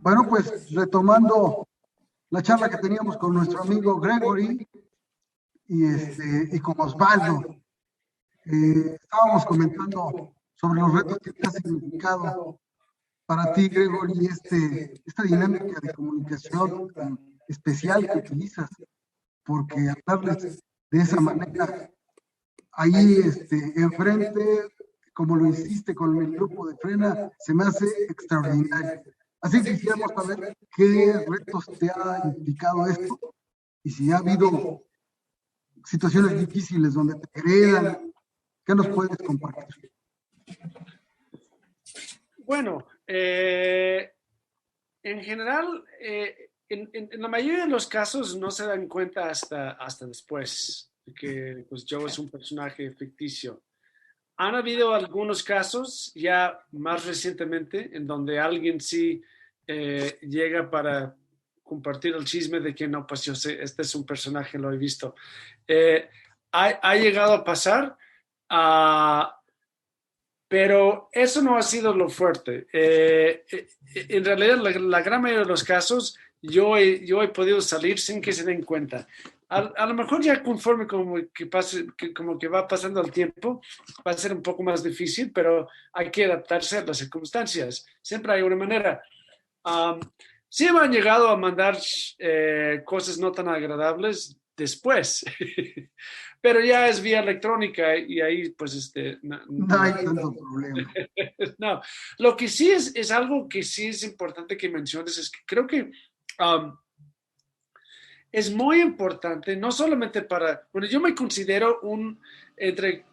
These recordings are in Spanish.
Bueno, pues retomando la charla que teníamos con nuestro amigo Gregory y con Osvaldo, estábamos comentando sobre los retos que te ha significado para ti, Gregory, esta dinámica de comunicación tan especial que utilizas, porque hablarles de esa manera, ahí enfrente, como lo hiciste con el grupo de Frena, se me hace extraordinario. Así que quisiéramos saber qué retos te ha implicado esto y si ha habido situaciones difíciles donde te heredan, ¿qué nos puedes compartir? Bueno, en general, en la mayoría de los casos no se dan cuenta hasta después que pues, Joe es un personaje ficticio. Han habido algunos casos ya más recientemente en donde alguien sí llega para compartir el chisme de que no, pues yo sé, este es un personaje, lo he visto. Ha llegado a pasar, pero eso no ha sido lo fuerte. En realidad, la gran mayoría de los casos, yo he podido salir sin que se den cuenta. A lo mejor ya conforme como que va pasando el tiempo, va a ser un poco más difícil, pero hay que adaptarse a las circunstancias. Siempre hay una manera. Sí me han llegado a mandar cosas no tan agradables después, pero ya es vía electrónica y ahí pues no hay tanto problema. No, lo que sí es algo que sí es importante que menciones, es que creo que es muy importante, no solamente bueno, yo me considero entre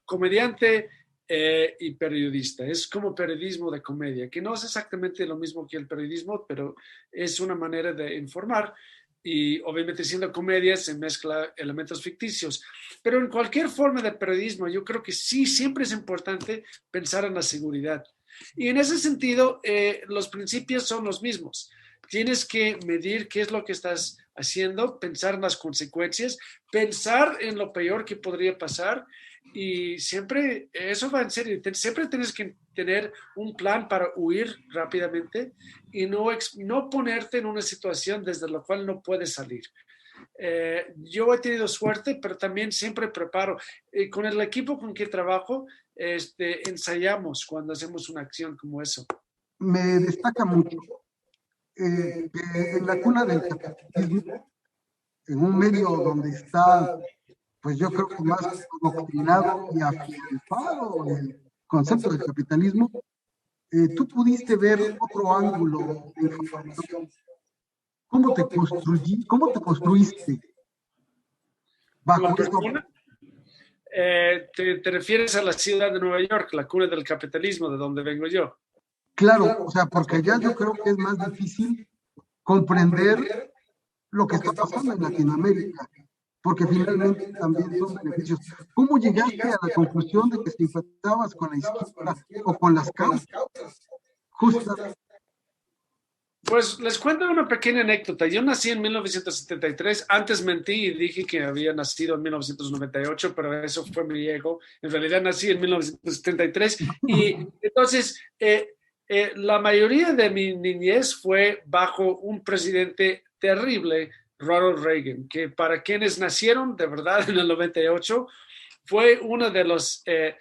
comediante y periodista. Es como periodismo de comedia, que no es exactamente lo mismo que el periodismo, pero es una manera de informar y obviamente siendo comedia se mezcla elementos ficticios. Pero en cualquier forma de periodismo, yo creo que sí, siempre es importante pensar en la seguridad. Y en ese sentido, los principios son los mismos. Tienes que medir qué es lo que estás haciendo, pensar en las consecuencias, pensar en lo peor que podría pasar y siempre, eso va en serio, siempre tienes que tener un plan para huir rápidamente y no ponerte en una situación desde la cual no puedes salir. Yo he tenido suerte, pero también siempre preparo. Con el equipo con que trabajo, ensayamos cuando hacemos una acción como eso. Me destaca mucho que en la cuna del capitalismo, en un medio donde está, pues yo creo que más doctrinado y afianzado el concepto del capitalismo, tú pudiste ver otro ángulo de información. ¿Cómo te construiste bajo esto? ¿Te refieres a la ciudad de Nueva York, la cuna del capitalismo, de donde vengo yo? Claro, o sea, porque allá yo creo que es más difícil comprender lo que está pasando en Latinoamérica, porque finalmente también son beneficios. ¿Cómo llegaste a la conclusión de que simpatizabas con la izquierda o con las causas justas? Pues les cuento una pequeña anécdota. Yo nací en 1973. Antes mentí y dije que había nacido en 1998, pero eso fue mi ego. En realidad nací en 1973. Y entonces, la mayoría de mi niñez fue bajo un presidente terrible, Ronald Reagan, que para quienes nacieron de verdad en el 98, fue uno de los... de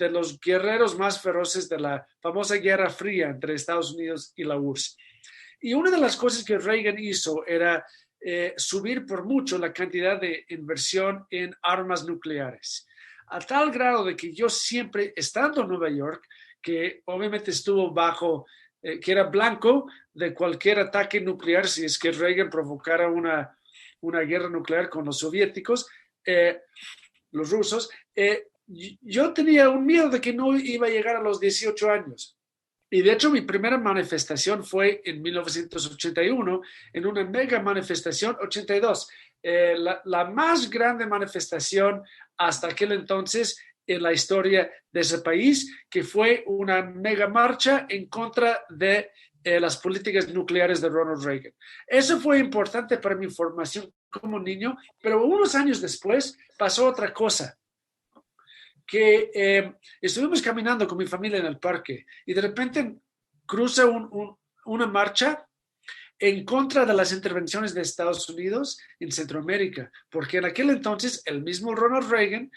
los guerreros más feroces de la famosa Guerra Fría entre Estados Unidos y la URSS. Y una de las cosas que Reagan hizo era subir por mucho la cantidad de inversión en armas nucleares, a tal grado de que yo siempre, estando en Nueva York, que obviamente estuvo bajo, que era blanco de cualquier ataque nuclear, si es que Reagan provocara una guerra nuclear con los soviéticos, los rusos, yo tenía un miedo de que no iba a llegar a los 18 años. Y de hecho mi primera manifestación fue en 1981, en una mega manifestación, 82, la más grande manifestación hasta aquel entonces en la historia de ese país, que fue una mega marcha en contra de las políticas nucleares de Ronald Reagan. Eso fue importante para mi formación como niño, pero unos años después pasó otra cosa, que estuvimos caminando con mi familia en el parque y de repente cruza una marcha en contra de las intervenciones de Estados Unidos en Centroamérica, porque en aquel entonces el mismo Ronald Reagan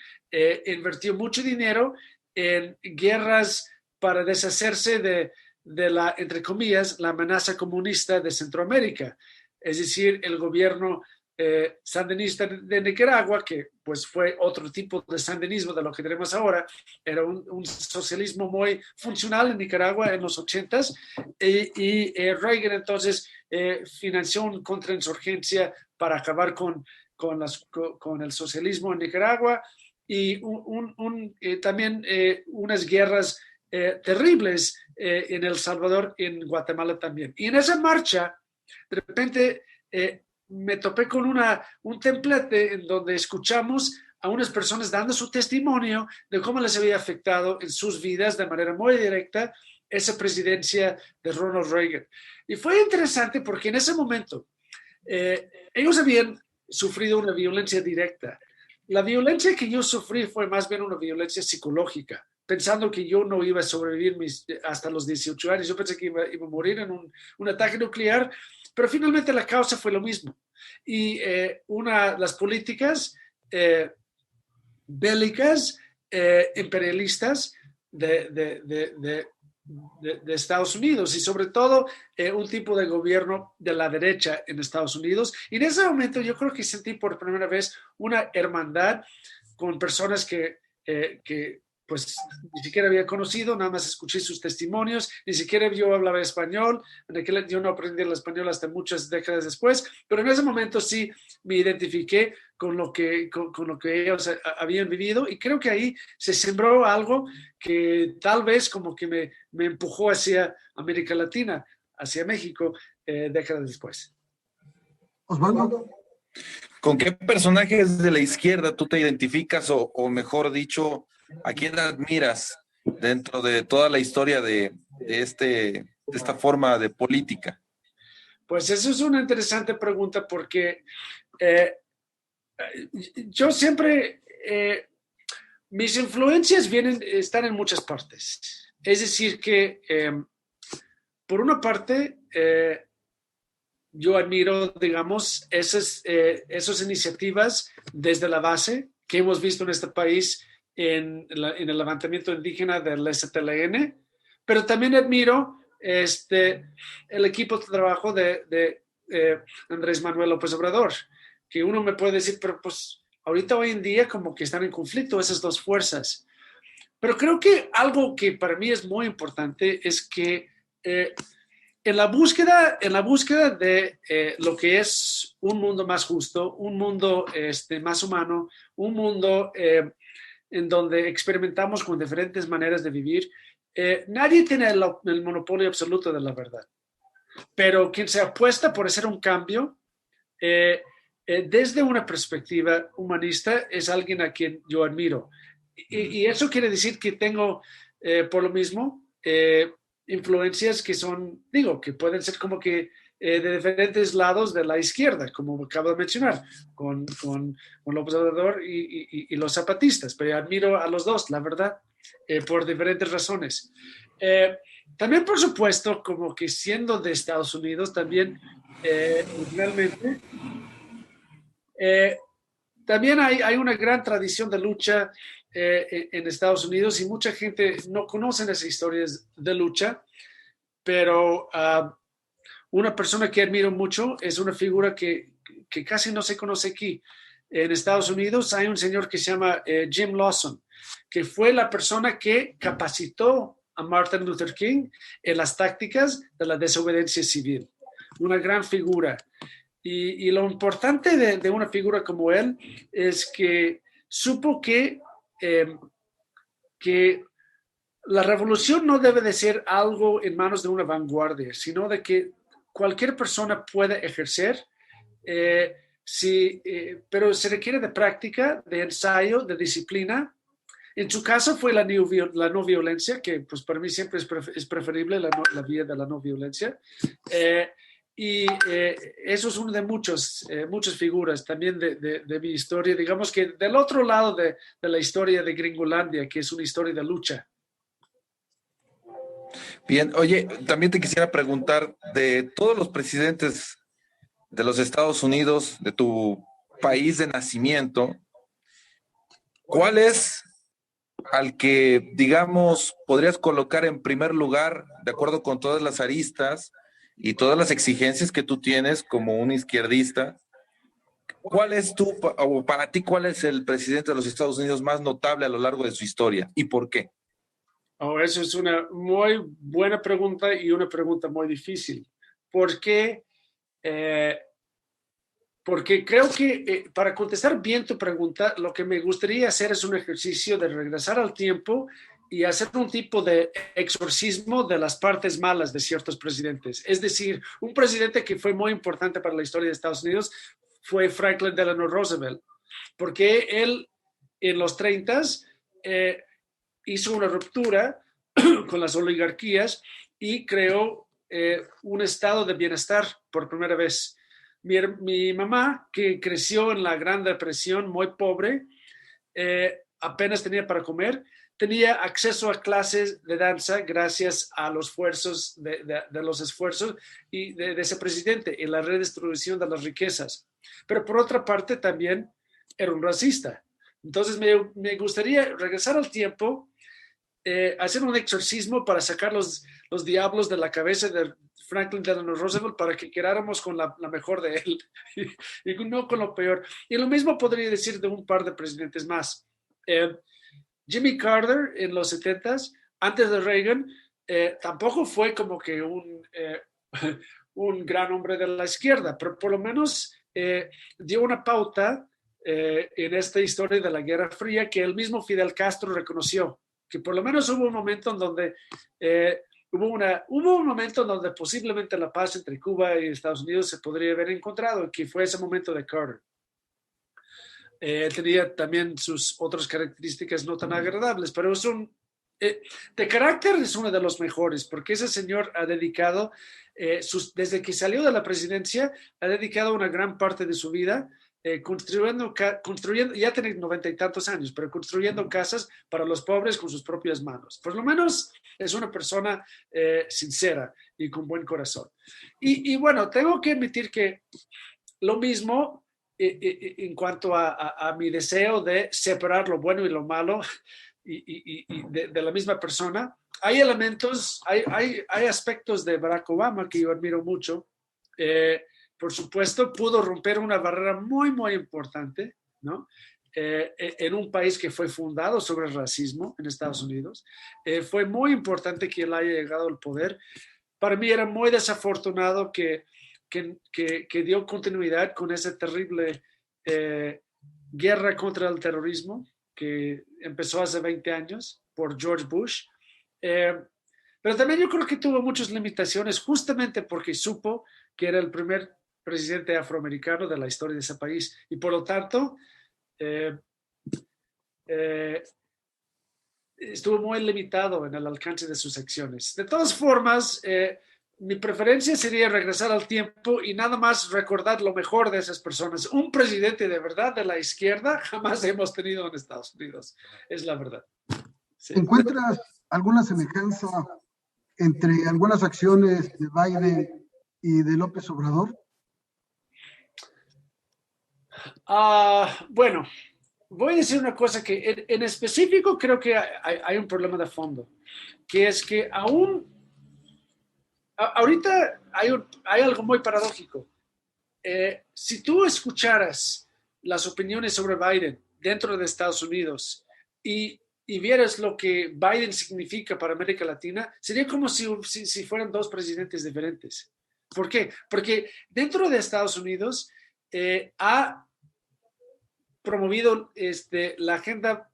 invirtió mucho dinero en guerras para deshacerse de la, entre comillas, la amenaza comunista de Centroamérica, es decir, el gobierno sandinista de Nicaragua, que pues fue otro tipo de sandinismo de lo que tenemos ahora, era un socialismo muy funcional en Nicaragua en los 80s, y Reagan entonces financió una contrainsurgencia para acabar con el socialismo en Nicaragua y también unas guerras terribles en El Salvador y en Guatemala también. Y en esa marcha, de repente, me topé con un templete en donde escuchamos a unas personas dando su testimonio de cómo les había afectado en sus vidas de manera muy directa esa presidencia de Ronald Reagan. Y fue interesante porque en ese momento ellos habían sufrido una violencia directa. La violencia que yo sufrí fue más bien una violencia psicológica, pensando que yo no iba a sobrevivir hasta los 18 años. Yo pensé que iba a morir en un ataque nuclear, pero finalmente la causa fue lo mismo. Y las políticas bélicas, imperialistas de Estados Unidos y sobre todo un tipo de gobierno de la derecha en Estados Unidos. Y en ese momento yo creo que sentí por primera vez una hermandad con personas que pues ni siquiera había conocido, nada más escuché sus testimonios, ni siquiera yo hablaba español, yo no aprendí el español hasta muchas décadas después, pero en ese momento sí me identifiqué con lo que ellos habían vivido y creo que ahí se sembró algo que tal vez como que me empujó hacia América Latina, hacia México, décadas después. Osvaldo. ¿Con qué personajes de la izquierda tú te identificas o mejor dicho, a quién admiras dentro de toda la historia de esta forma de política? Pues eso es una interesante pregunta porque yo siempre, mis influencias están en muchas partes. Es decir que, por una parte, yo admiro, digamos, esas iniciativas desde la base que hemos visto en este país en el levantamiento indígena del STLN, pero también admiro el equipo de trabajo de Andrés Manuel López Obrador, que uno me puede decir, pero pues ahorita hoy en día como que están en conflicto esas dos fuerzas. Pero creo que algo que para mí es muy importante es que en la búsqueda de lo que es un mundo más justo, un mundo más humano, un mundo en donde experimentamos con diferentes maneras de vivir, nadie tiene el monopolio absoluto de la verdad. Pero quien se apuesta por hacer un cambio desde una perspectiva humanista es alguien a quien yo admiro. Y eso quiere decir que tengo, por lo mismo, influencias que son, que pueden ser como que de diferentes lados de la izquierda, como acabo de mencionar, con López Obrador y los zapatistas, pero admiro a los dos, la verdad, por diferentes razones. También, por supuesto, como que siendo de Estados Unidos, también realmente, también hay una gran tradición de lucha en Estados Unidos y mucha gente no conoce esas historias de lucha, pero una persona que admiro mucho es una figura que casi no se conoce aquí. En Estados Unidos hay un señor que se llama Jim Lawson, que fue la persona que capacitó a Martin Luther King en las tácticas de la desobediencia civil. Una gran figura. Y lo importante de una figura como él es que supo que la revolución no debe de ser algo en manos de una vanguardia, sino de que cualquier persona puede ejercer, pero se requiere de práctica, de ensayo, de disciplina. En su caso fue la no violencia, que pues para mí siempre es preferible la vía de la no violencia. Eso es uno de muchas figuras también de mi historia, digamos que del otro lado de la historia de Gringolandia, que es una historia de lucha. Bien, oye, también te quisiera preguntar, de todos los presidentes de los Estados Unidos, de tu país de nacimiento, ¿cuál es al que, digamos, podrías colocar en primer lugar, de acuerdo con todas las aristas y todas las exigencias que tú tienes como un izquierdista? ¿Cuál es o para ti, cuál es el presidente de los Estados Unidos más notable a lo largo de su historia y por qué? Oh, eso es una muy buena pregunta y una pregunta muy difícil. ¿Por qué? Eh, Porque creo que para contestar bien tu pregunta, lo que me gustaría hacer es un ejercicio de regresar al tiempo y hacer un tipo de exorcismo de las partes malas de ciertos presidentes. Es decir, un presidente que fue muy importante para la historia de Estados Unidos fue Franklin Delano Roosevelt, porque él en los 30 eh, hizo una ruptura con las oligarquías y creó un estado de bienestar por primera vez. Mi mamá, que creció en la Gran Depresión, muy pobre, apenas tenía para comer, tenía acceso a clases de danza gracias a los esfuerzos de los esfuerzos y de ese presidente en la redistribución de las riquezas. Pero por otra parte también era un racista. Entonces me gustaría regresar al tiempo, hacer un exorcismo para sacar los diablos de la cabeza de Franklin Delano Roosevelt para que quedáramos con la mejor de él y no con lo peor. Y lo mismo podría decir de un par de presidentes más. Jimmy Carter en los 70s, antes de Reagan, tampoco fue como que un gran hombre de la izquierda, pero por lo menos dio una pauta en esta historia de la Guerra Fría que el mismo Fidel Castro reconoció, que por lo menos hubo un momento en donde hubo un momento en donde posiblemente la paz entre Cuba y Estados Unidos se podría haber encontrado, que fue ese momento de Carter. Tenía también sus otras características no tan agradables, pero de carácter es uno de los mejores, porque ese señor ha dedicado, desde que salió de la presidencia, ha dedicado una gran parte de su vida construyendo, ya tiene 90 y tantos años, pero construyendo casas para los pobres con sus propias manos. Por lo menos es una persona sincera y con buen corazón. Y bueno, tengo que admitir que lo mismo en cuanto a mi deseo de separar lo bueno y lo malo y de la misma persona. Hay elementos, hay aspectos de Barack Obama que yo admiro mucho. Por supuesto, pudo romper una barrera muy, muy importante, ¿no? En un país que fue fundado sobre el racismo en Estados Unidos. Fue muy importante que él haya llegado al poder. Para mí era muy desafortunado que dio continuidad con esa terrible guerra contra el terrorismo que empezó hace 20 años por George Bush. Pero también yo creo que tuvo muchas limitaciones justamente porque supo que era el primer presidente afroamericano de la historia de ese país y por lo tanto estuvo muy limitado en el alcance de sus acciones. De todas formas, mi preferencia sería regresar al tiempo y nada más recordar lo mejor de esas personas. Un presidente de verdad de la izquierda jamás hemos tenido en Estados Unidos, es la verdad. Sí. ¿Encuentras alguna semejanza entre algunas acciones de Biden y de López Obrador? Bueno, voy a decir una cosa que en específico creo que hay un problema de fondo, que es que ahorita hay algo muy paradójico. Si tú escucharas las opiniones sobre Biden dentro de Estados Unidos y vieras lo que Biden significa para América Latina, sería como si fueran dos presidentes diferentes. ¿Por qué? Porque dentro de Estados Unidos ha promovido la agenda,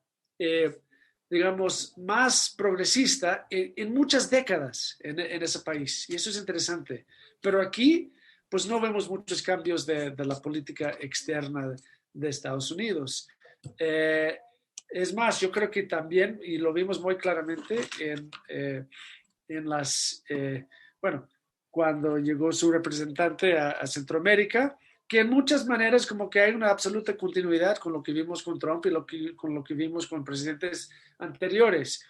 digamos, más progresista en muchas décadas en ese país. Y eso es interesante. Pero aquí, pues no vemos muchos cambios de la política externa de Estados Unidos. Es más, yo creo que también, y lo vimos muy claramente en bueno, cuando llegó su representante a Centroamérica, que en muchas maneras como que hay una absoluta continuidad con lo que vimos con Trump y con lo que vimos con presidentes anteriores.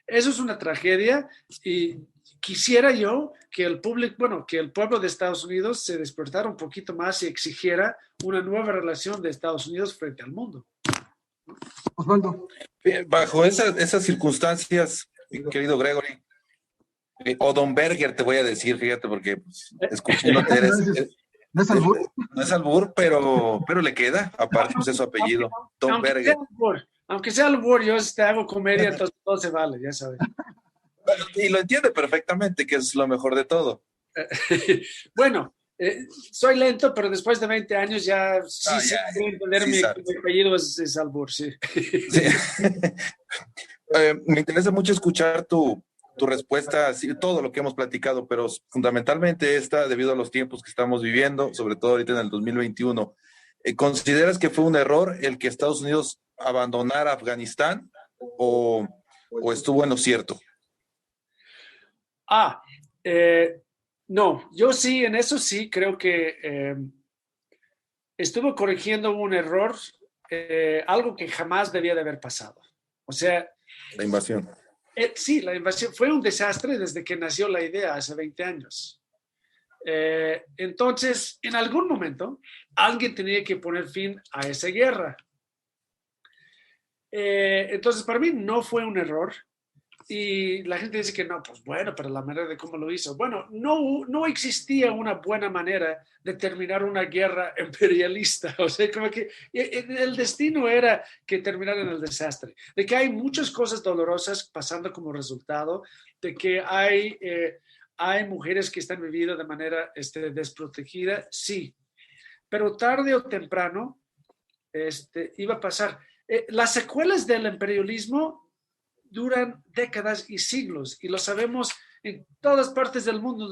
Eso es una tragedia y quisiera yo que el público, bueno, que el pueblo de Estados Unidos se despertara un poquito más y exigiera una nueva relación de Estados Unidos frente al mundo. Osvaldo. Bajo esas circunstancias, mi querido Gregory, o Don Berger te voy a decir, fíjate, porque pues, escuchándote No es albur. No es albur, pero le queda, aparte pues es su apellido, Don Berger. Aunque sea albur, yo te hago comedia, entonces todo se vale, ya sabes. Y lo entiende perfectamente, que es lo mejor de todo. Bueno, soy lento, pero después de 20 años ya sí entender mi apellido es albur, sí. Sí. Me interesa mucho escuchar tu respuesta, sí, todo lo que hemos platicado, pero fundamentalmente esta, debido a los tiempos que estamos viviendo, sobre todo ahorita en el 2021. ¿Consideras que fue un error el que Estados Unidos abandonara Afganistán o estuvo en lo cierto? No, yo sí, en eso sí creo que estuvo corrigiendo un error, algo que jamás debía de haber pasado. O sea... La invasión. Sí, la invasión fue un desastre desde que nació la idea hace 20 años. Entonces, en algún momento, alguien tenía que poner fin a esa guerra. Entonces, para mí no fue un error. Y la gente dice que no, pues bueno, pero la manera de cómo lo hizo. Bueno, no existía una buena manera de terminar una guerra imperialista. O sea, como que el destino era que terminara en el desastre. De que hay muchas cosas dolorosas pasando como resultado, de que hay mujeres que están viviendo de manera desprotegida, sí. Pero tarde o temprano iba a pasar. Las secuelas del imperialismo duran décadas y siglos, y lo sabemos en todas partes del mundo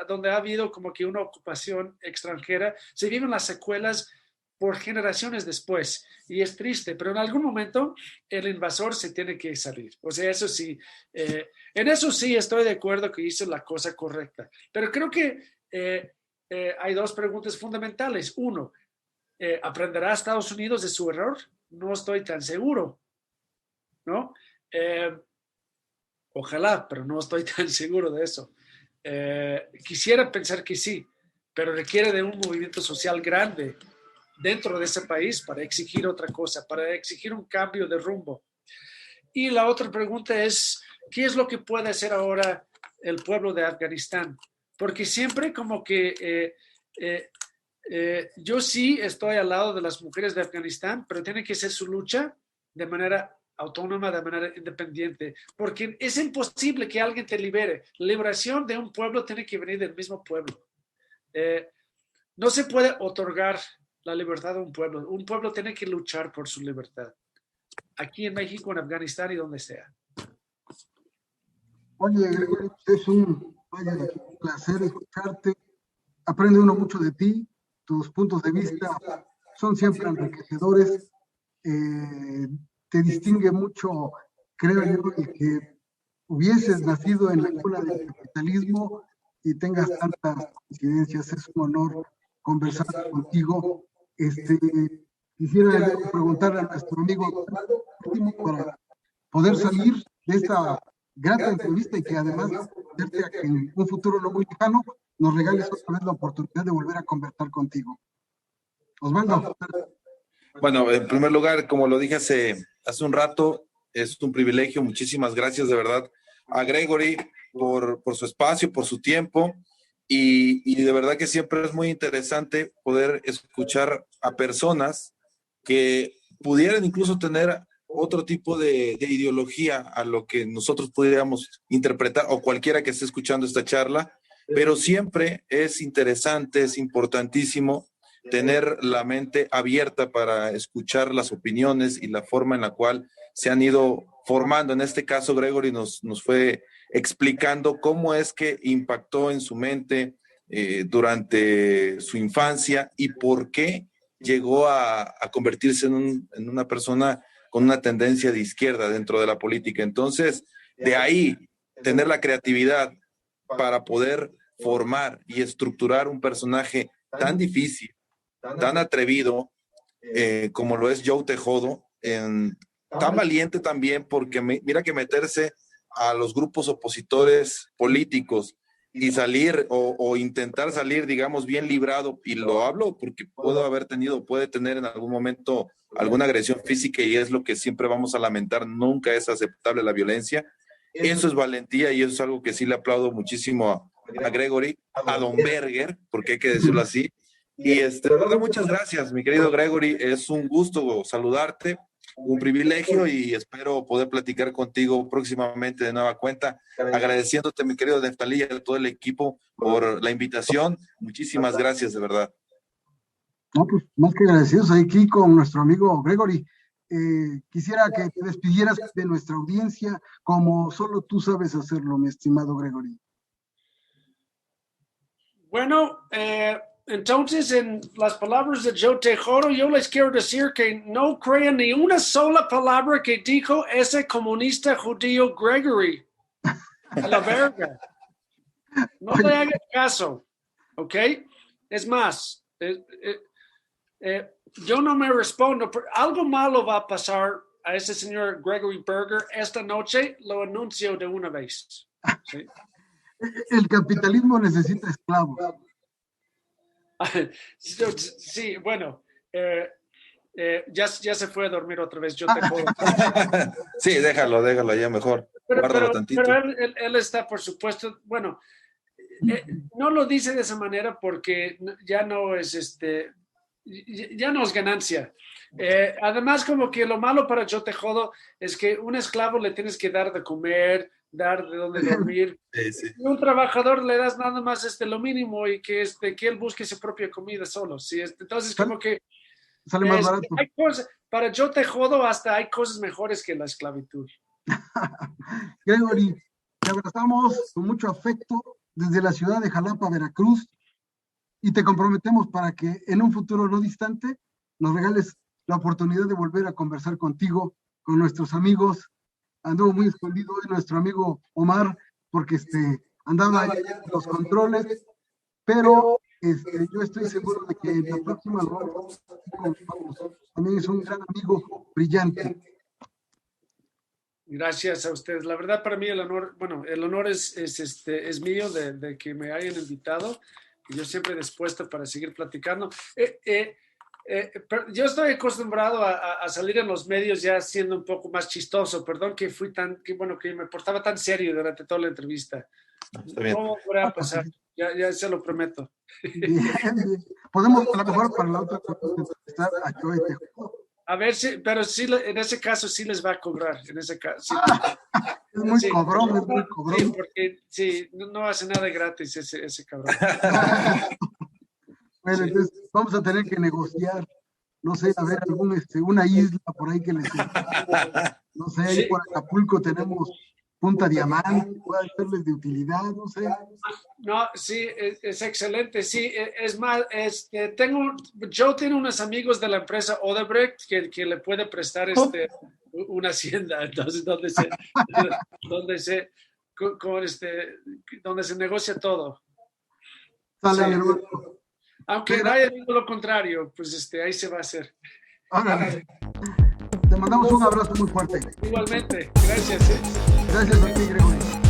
donde ha habido como que una ocupación extranjera, se viven las secuelas por generaciones después, y es triste, pero en algún momento el invasor se tiene que salir. O sea, eso sí, en eso sí estoy de acuerdo que hizo la cosa correcta, pero creo que hay dos preguntas fundamentales. Uno, ¿aprenderá Estados Unidos de su error? No estoy tan seguro, ¿no? Ojalá, pero no estoy tan seguro de eso. Quisiera pensar que sí, pero requiere de un movimiento social grande dentro de ese país para exigir otra cosa, para exigir un cambio de rumbo. Y la otra pregunta es, ¿qué es lo que puede hacer ahora el pueblo de Afganistán? Porque siempre como que yo sí estoy al lado de las mujeres de Afganistán, pero tiene que ser su lucha de manera autónoma, de manera independiente, porque es imposible que alguien te libere. La liberación de un pueblo tiene que venir del mismo pueblo. No se puede otorgar la libertad a un pueblo. Un pueblo tiene que luchar por su libertad. Aquí en México, en Afganistán y donde sea. Oye, Gregory, es un placer escucharte. Aprende uno mucho de ti. Tus puntos de vista son siempre enriquecedores. Te distingue mucho, creo yo, el que hubieses nacido en la cuna del capitalismo y tengas tantas coincidencias. Es un honor conversar contigo. Quisiera yo preguntarle a nuestro amigo para poder salir de esta grata entrevista y que además verte a que en un futuro no muy lejano nos regales otra vez la oportunidad de volver a conversar contigo. Osvaldo. Bueno, en primer lugar, como lo dije hace un rato, es un privilegio. Muchísimas gracias de verdad a Gregory por su espacio, por su tiempo. Y de verdad que siempre es muy interesante poder escuchar a personas que pudieran incluso tener otro tipo de ideología a lo que nosotros pudiéramos interpretar, o cualquiera que esté escuchando esta charla, pero siempre es interesante, es importantísimo tener la mente abierta para escuchar las opiniones y la forma en la cual se han ido formando. En este caso, Gregory nos fue explicando cómo es que impactó en su mente durante su infancia y por qué llegó a convertirse en una persona con una tendencia de izquierda dentro de la política. Entonces, de ahí, tener la creatividad para poder formar y estructurar un personaje tan difícil, tan atrevido, como lo es Joe Tejodo, tan valiente también, porque mira que meterse a los grupos opositores políticos y salir o intentar salir, digamos, bien librado, y lo hablo porque puede tener en algún momento alguna agresión física, y es lo que siempre vamos a lamentar. Nunca es aceptable la violencia. Eso es valentía, y eso es algo que sí le aplaudo muchísimo a Gregory, a Don Berger, porque hay que decirlo así. Y de verdad, muchas gracias, mi querido Gregory. Es un gusto saludarte, un privilegio, y espero poder platicar contigo próximamente de nueva cuenta. Agradeciéndote, mi querido Neftalí, y a todo el equipo por la invitación. Muchísimas gracias, de verdad. No, pues más que agradecidos aquí con nuestro amigo Gregory. Quisiera que te despidieras de nuestra audiencia como solo tú sabes hacerlo, mi estimado Gregory. Bueno, entonces, en las palabras de Joe Tejodo, yo les quiero decir que no crean ni una sola palabra que dijo ese comunista judío Gregory. A la verga. No le hagan caso, ¿ok? Es más, yo no me respondo, pero algo malo va a pasar a ese señor Gregory Berger esta noche, lo anuncio de una vez. ¿Sí? El capitalismo necesita esclavos. Sí, bueno, ya se fue a dormir otra vez. Yo te jodo. Sí, déjalo ya mejor. Guárdalo tantito. Pero él está, por supuesto, bueno, no lo dice de esa manera porque ya no es ya no es ganancia. Además, como que lo malo para Yo Te Jodo es que un esclavo le tienes que dar de comer, dar de dónde dormir. Sí. Y un trabajador le das nada más lo mínimo, y que él busque su propia comida solo. ¿Sí? Entonces, como que sale más barato. Hay cosas, para Yo Te Jodo hasta hay cosas mejores que la esclavitud. Gregory, te abrazamos con mucho afecto desde la ciudad de Jalapa, Veracruz, y te comprometemos para que en un futuro no distante nos regales la oportunidad de volver a conversar contigo, con nuestros amigos. Anduvo muy escondido hoy nuestro amigo Omar, porque andaba allá en los controles, pero yo estoy seguro de que en la próxima lo vamos a hacer con nosotros. También es un gran amigo, brillante. Gracias a ustedes. La verdad, para mí el honor es mío de que me hayan invitado, y yo siempre dispuesto para seguir platicando. Pero yo estoy acostumbrado a salir en los medios ya siendo un poco más chistoso. Perdón que que me portaba tan serio durante toda la entrevista. No podrá pasar, ya se lo prometo. Bien. Podemos, a lo mejor para la otra, entrevistar a Joe Tejodo. A ver si, pero sí, en ese caso sí les va a cobrar, en ese caso. Sí. Es muy cobrón, es muy cobrón. Sí, porque sí, no hace nada gratis ese cabrón. Bueno, entonces vamos a tener que negociar, no sé, a ver, una isla por ahí que les... No sé, ahí por Acapulco tenemos Punta Diamante, puede serles de utilidad, no sé. No, sí, es excelente, sí, es más, Joe tiene unos amigos de la empresa Odebrecht que le puede prestar una hacienda, entonces donde se negocia todo. Sale, Sí. hermano. Aunque vaya digo lo contrario, pues ahí se va a hacer. Órale. Te mandamos un abrazo muy fuerte. Igualmente, gracias. Gracias a ti, Gregory.